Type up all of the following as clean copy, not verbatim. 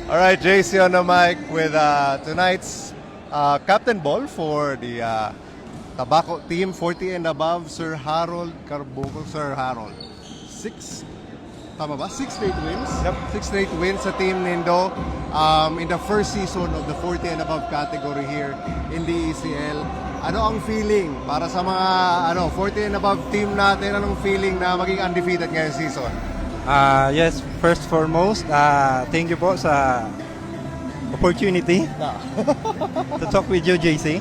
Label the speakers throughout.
Speaker 1: All right, JC on the mic with tonight's captain ball for the Tabaco team, 40 and above. Sir Harold Carbunco. Sir Harold, tama ba? 6 straight wins?
Speaker 2: Yep.
Speaker 1: 6 straight wins sa Team Nindo in the first season of the 40 and above category here in the ECL. Ano ang feeling para sa mga 40 and above team natin? Anong feeling na maging undefeated ngayong season?
Speaker 2: Yes, first foremost, thank you po sa opportunity to talk with you, JC.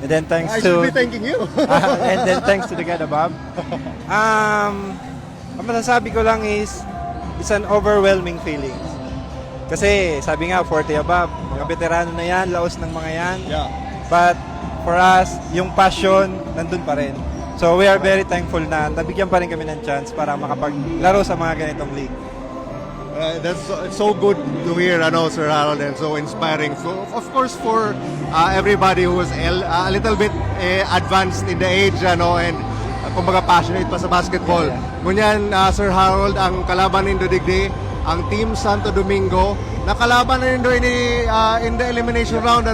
Speaker 2: And then thanks
Speaker 1: I should
Speaker 2: to
Speaker 1: be thanking you.
Speaker 2: and then thanks to the God above. Ang masasabi ko lang is it's an overwhelming feeling. Kasi sabi nga 40 above, mga veterano na yan, laos ng mga yan.
Speaker 1: Yeah.
Speaker 2: But for us, yung passion nandun pa rin. So we are very thankful na nabigyan pa rin kami ng chance para makapaglaro sa mga ganitong league.
Speaker 1: It's so good to hear, Sir Harold, and so inspiring. So, of course, for everybody who was a little bit advanced in the age, and kumbaga passionate pa sa basketball. Ngunyan, Sir Harold, ang kalaban nindo digdi, ang Team Santo Domingo, nakalaban na nindo in the elimination round,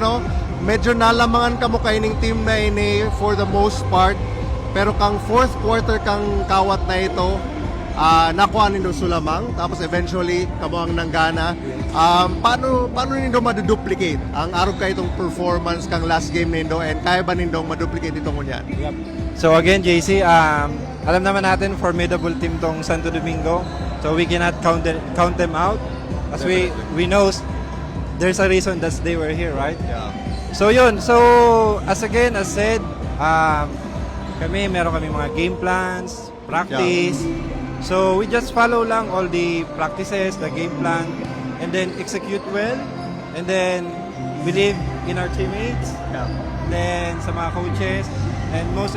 Speaker 1: medyo nalamangan kamo kay ning team na ini for the most part. Pero kang fourth quarter kang kawat na ito, nakuha nindo sulamang, tapos eventually kamo ang nanggana. Paano nindo maduduplicate ang araw kay itong performance kang last game nindo, and kaya ba nindo maduplicate itong kunyan?
Speaker 2: Yep. So again, JC, alam naman natin formidable team tong Santo Domingo. So we cannot count them out. As we know there's a reason that they were here, right?
Speaker 1: Yeah.
Speaker 2: So yun. So as said, meron kami mga game plans, practice.
Speaker 1: Yeah.
Speaker 2: So we just follow lang all the practices, the game plan, and then execute well, and then believe in our teammates,
Speaker 1: Yeah.
Speaker 2: then sa mga coaches, and most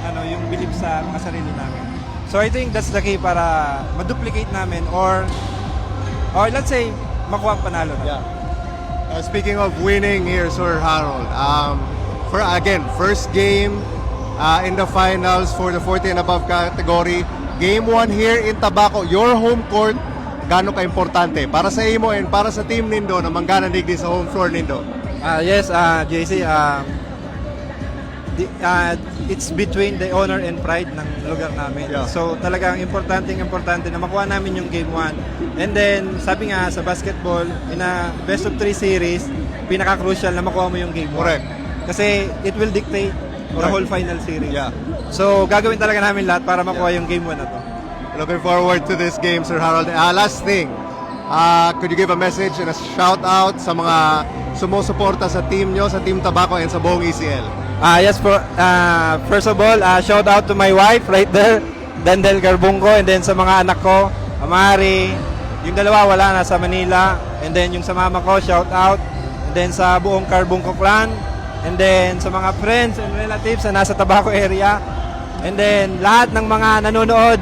Speaker 2: yung believe sa mga sarili namin. So I think that's the key para ma-duplicate namin or let's say makuha ang panalo na.
Speaker 1: Yeah. Speaking of winning here, Sir Harold, for again, first game in the finals for the 40 and above category. Game 1 here in Tabaco, your home court, gaano ka-importante para sa imo and para sa team nindo na manggana digdi sa home floor nindo?
Speaker 2: Yes, JC, it's between the honor and pride ng lugar namin.
Speaker 1: Yeah.
Speaker 2: So talagang importante na makuha namin yung game 1. And then, sabi nga sa basketball, in a best of 3 series, pinaka-crucial na makuha mo yung game 1.
Speaker 1: Correct.
Speaker 2: Kasi it will dictate the
Speaker 1: Correct.
Speaker 2: whole final series.
Speaker 1: Yeah.
Speaker 2: So gagawin talaga namin lahat para makuha yung game 1 na to.
Speaker 1: Looking forward to this game, Sir Harold. Last thing, could you give a message and a shout out sa mga sumusuporta sa team nyo, sa Team Tabaco and sa buong ECL?
Speaker 2: Yes, first of all, shout out to my wife right there, Dandel Carbunco, and then sa mga anak ko, Amari, yung dalawa wala na sa Manila, and then yung sa mama ko, shout out, and then sa buong Carbunco clan, and then sa mga friends and relatives na nasa Tabaco area, and then lahat ng mga nanonood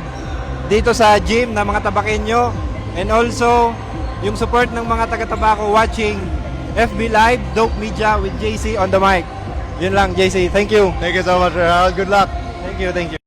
Speaker 2: dito sa gym na mga Tabaqueño, and also yung support ng mga taga-Tabaco watching FB Live, Dope Media with JC on the mic. Yun lang, JC. Thank you.
Speaker 1: Thank you so much, Sir Harold. Good luck.
Speaker 2: Thank you.